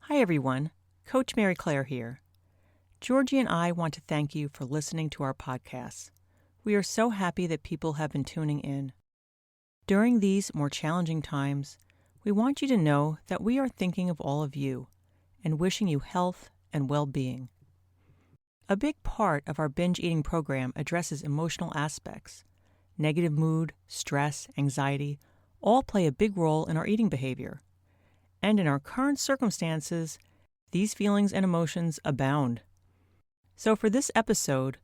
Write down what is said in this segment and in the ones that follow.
Hi everyone, Coach Mary Claire here. Georgie and I want to thank you for listening to our podcasts. We are so happy that people have been tuning in. During these more challenging times, we want you to know that we are thinking of all of you and wishing you health and well-being. A big part of our binge eating program addresses emotional aspects. Negative mood, stress, anxiety all play a big role in our eating behavior. And in our current circumstances, these feelings and emotions abound. So for this episode,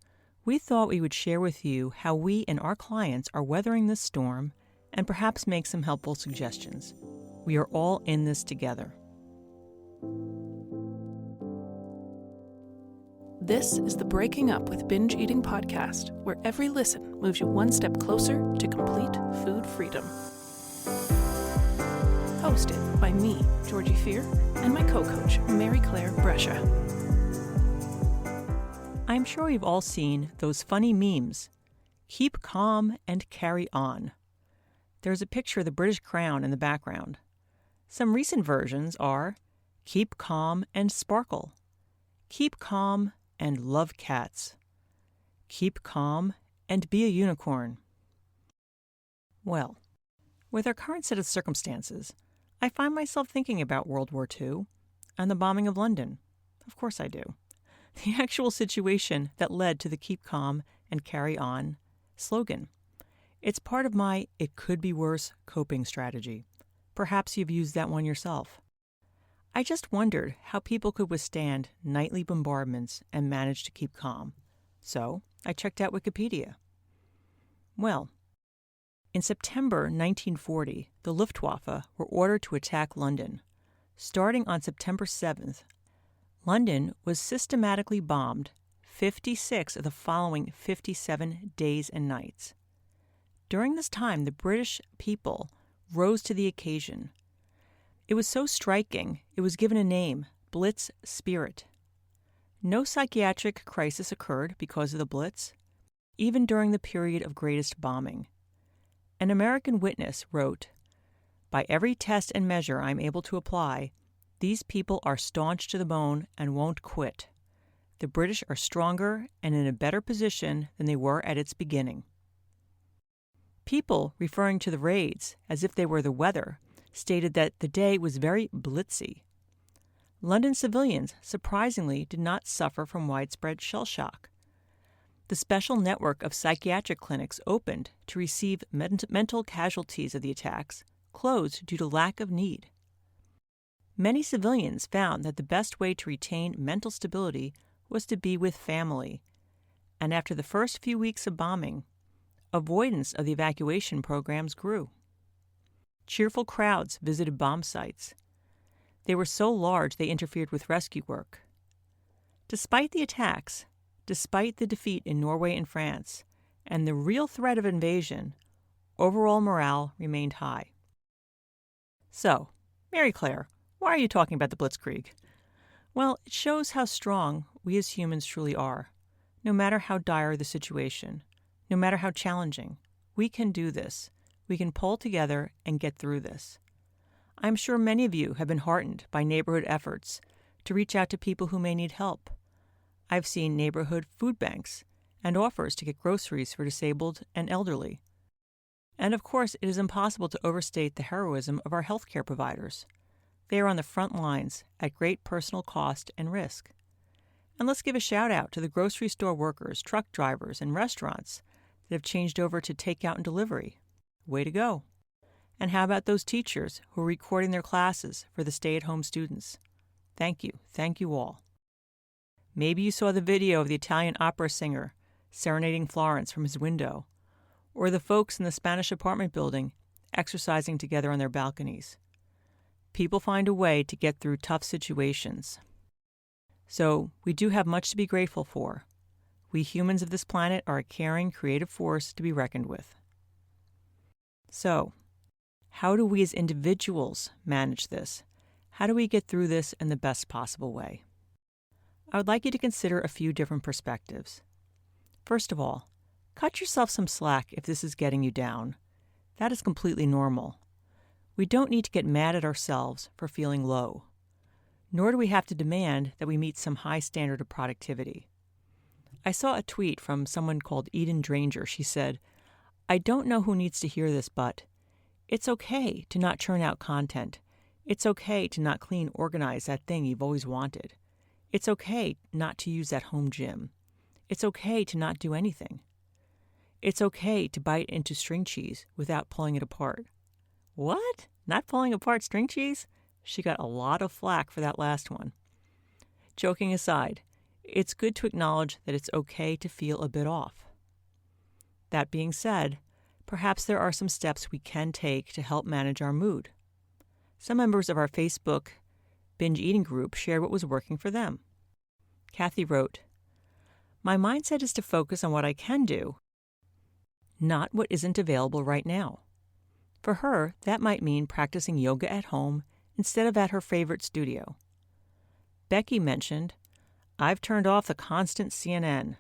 we thought we would share with you how we and our clients are weathering this storm and perhaps make some helpful suggestions. We are all in this together. This is the Breaking Up with Binge Eating podcast, where every listen moves you one step closer to complete food freedom. Hosted by me, Georgie Fear, and my co-coach, Mary Claire Brescia. I'm sure you've all seen those funny memes. Keep calm and carry on. There's a picture of the British Crown in the background. Some recent versions are keep calm and sparkle. Keep calm and love cats. Keep calm and be a unicorn. Well, with our current set of circumstances, I find myself thinking about World War II and the bombing of London. Of course I do. The actual situation that led to the Keep Calm and Carry On slogan. It's part of my "it could be worse" coping strategy. Perhaps you've used that one yourself. I just wondered how people could withstand nightly bombardments and manage to keep calm. So I checked out Wikipedia. Well, in September 1940, the Luftwaffe were ordered to attack London. Starting on September 7th, London was systematically bombed 56 of the following 57 days and nights. During this time, the British people rose to the occasion. It was so striking, it was given a name, Blitz Spirit. No psychiatric crisis occurred because of the Blitz, even during the period of greatest bombing. An American witness wrote, "By every test and measure I'm able to apply, these people are staunch to the bone and won't quit. The British are stronger and in a better position than they were at its beginning." People, referring to the raids as if they were the weather, stated that the day was very blitzy. London civilians, surprisingly, did not suffer from widespread shell shock. The special network of psychiatric clinics opened to receive mental casualties of the attacks closed due to lack of need. Many civilians found that the best way to retain mental stability was to be with family, and after the first few weeks of bombing, avoidance of the evacuation programs grew. Cheerful crowds visited bomb sites. They were so large they interfered with rescue work. Despite the attacks, despite the defeat in Norway and France, and the real threat of invasion, overall morale remained high. So, Mary Claire, why are you talking about the Blitzkrieg? Well, it shows how strong we as humans truly are. No matter how dire the situation, no matter how challenging, we can do this. We can pull together and get through this. I'm sure many of you have been heartened by neighborhood efforts to reach out to people who may need help. I've seen neighborhood food banks and offers to get groceries for disabled and elderly. And of course, it is impossible to overstate the heroism of our healthcare providers. They are on the front lines at great personal cost and risk. And let's give a shout out to the grocery store workers, truck drivers, and restaurants that have changed over to takeout and delivery. Way to go. And how about those teachers who are recording their classes for the stay-at-home students? Thank you all. Maybe you saw the video of the Italian opera singer serenading Florence from his window, or the folks in the Spanish apartment building exercising together on their balconies. People find a way to get through tough situations. So we do have much to be grateful for. We humans of this planet are a caring, creative force to be reckoned with. So, how do we as individuals manage this? How do we get through this in the best possible way? I would like you to consider a few different perspectives. First of all, cut yourself some slack if this is getting you down. That is completely normal. We don't need to get mad at ourselves for feeling low. nor do we have to demand that we meet some high standard of productivity. I saw a tweet from someone called Eden Dranger. She said, "I don't know who needs to hear this, but it's okay to not churn out content. It's okay to not clean, organize that thing you've always wanted. It's okay not to use that home gym. It's okay to not do anything. It's okay to bite into string cheese without pulling it apart." What? Not pulling apart string cheese? She got a lot of flack for that last one. Joking aside, it's good to acknowledge that it's okay to feel a bit off. That being said, perhaps there are some steps we can take to help manage our mood. Some members of our Facebook binge eating group shared what was working for them. Kathy wrote, "My mindset is to focus on what I can do, not what isn't available right now." For her, that might mean practicing yoga at home instead of at her favorite studio. Becky mentioned, "I've turned off the constant CNN,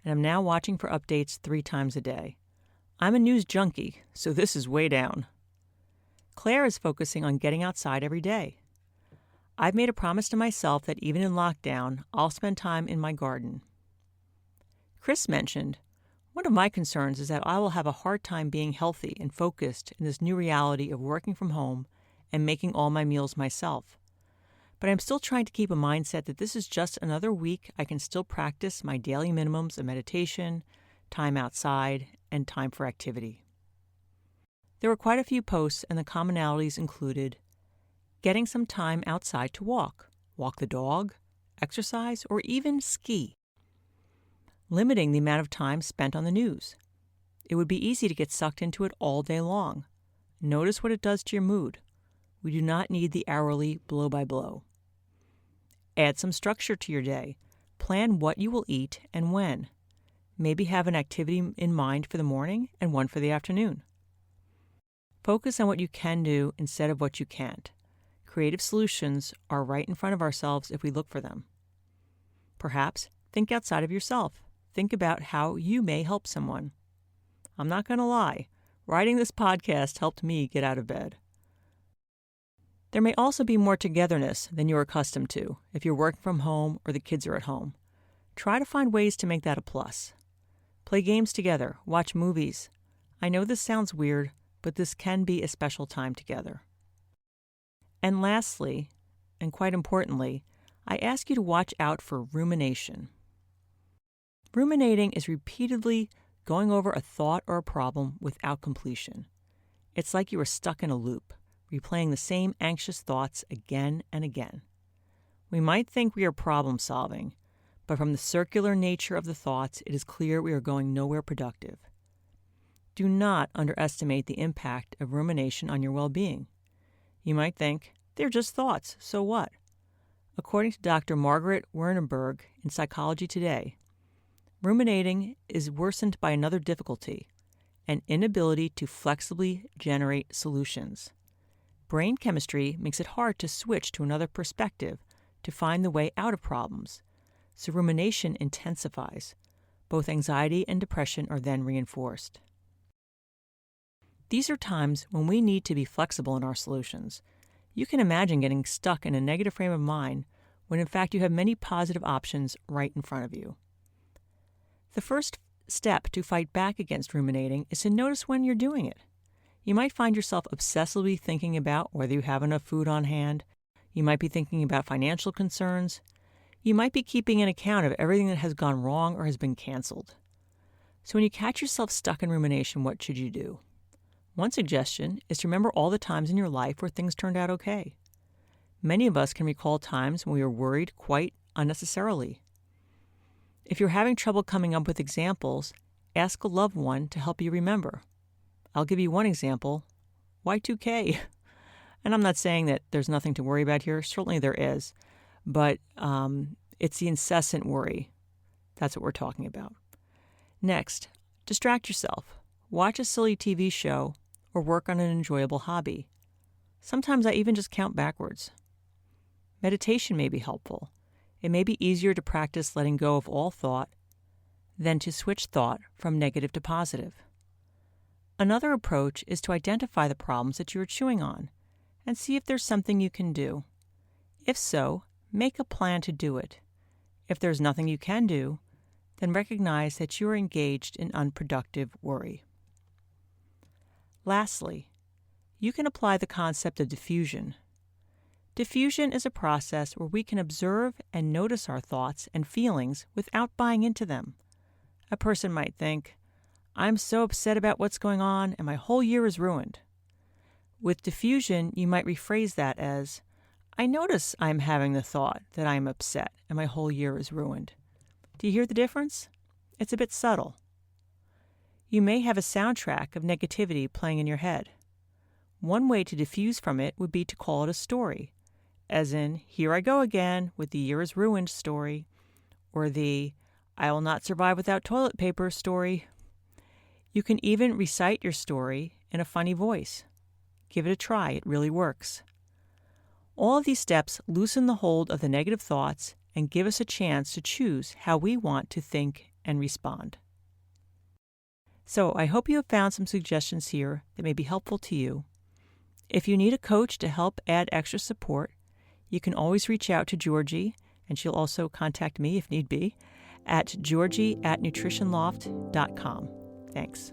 and I'm now watching for updates 3 times a day. I'm a news junkie, so this is way down." Claire is focusing on getting outside every day. "I've made a promise to myself that even in lockdown, I'll spend time in my garden." Chris mentioned, "One of my concerns is that I will have a hard time being healthy and focused in this new reality of working from home and making all my meals myself. But I'm still trying to keep a mindset that this is just another week I can still practice my daily minimums of meditation, time outside, and time for activity." There were quite a few posts, and the commonalities included getting some time outside to walk the dog, exercise, or even ski. Limiting the amount of time spent on the news. It would be easy to get sucked into it all day long. Notice what it does to your mood. We do not need the hourly blow-by-blow. Add some structure to your day. Plan what you will eat and when. Maybe have an activity in mind for the morning and one for the afternoon. Focus on what you can do instead of what you can't. Creative solutions are right in front of ourselves if we look for them. Perhaps think outside of yourself. Think about how you may help someone. I'm not going to lie, writing this podcast helped me get out of bed. There may also be more togetherness than you're accustomed to if you're working from home or the kids are at home. Try to find ways to make that a plus. Play games together, watch movies. I know this sounds weird, but this can be a special time together. And lastly, and quite importantly, I ask you to watch out for rumination. Ruminating is repeatedly going over a thought or a problem without completion. It's like you are stuck in a loop, replaying the same anxious thoughts again and again. We might think we are problem solving, but from the circular nature of the thoughts, it is clear we are going nowhere productive. Do not underestimate the impact of rumination on your well-being. You might think, they're just thoughts, so what? According to Dr. Margaret Wernberg in Psychology Today, ruminating is worsened by another difficulty, an inability to flexibly generate solutions. Brain chemistry makes it hard to switch to another perspective to find the way out of problems, so rumination intensifies. Both anxiety and depression are then reinforced. These are times when we need to be flexible in our solutions. You can imagine getting stuck in a negative frame of mind when in fact you have many positive options right in front of you. The first step to fight back against ruminating is to notice when you're doing it. You might find yourself obsessively thinking about whether you have enough food on hand. You might be thinking about financial concerns. You might be keeping an account of everything that has gone wrong or has been canceled. So when you catch yourself stuck in rumination, what should you do? One suggestion is to remember all the times in your life where things turned out okay. Many of us can recall times when we were worried quite unnecessarily. If you're having trouble coming up with examples, ask a loved one to help you remember. I'll give you one example, Y2K. And I'm not saying that there's nothing to worry about here. Certainly there is. But it's the incessant worry. That's what we're talking about. Next, distract yourself. Watch a silly TV show or work on an enjoyable hobby. Sometimes I even just count backwards. Meditation may be helpful. It may be easier to practice letting go of all thought than to switch thought from negative to positive. Another approach is to identify the problems that you are chewing on and see if there's something you can do. If so, make a plan to do it. If there's nothing you can do, then recognize that you are engaged in unproductive worry. Lastly, you can apply the concept of diffusion. Diffusion is a process where we can observe and notice our thoughts and feelings without buying into them. A person might think, "I'm so upset about what's going on and my whole year is ruined." With diffusion, you might rephrase that as, "I notice I'm having the thought that I'm upset and my whole year is ruined." Do you hear the difference? It's a bit subtle. You may have a soundtrack of negativity playing in your head. One way to diffuse from it would be to call it a story, as in, "Here I go again with the year is ruined" story, or the "I will not survive without toilet paper" story. You can even recite your story in a funny voice. Give it a try, it really works. All of these steps loosen the hold of the negative thoughts and give us a chance to choose how we want to think and respond. So I hope you have found some suggestions here that may be helpful to you. If you need a coach to help add extra support, you can always reach out to Georgie, and she'll also contact me if need be, at georgie@nutritionloft.com. Thanks.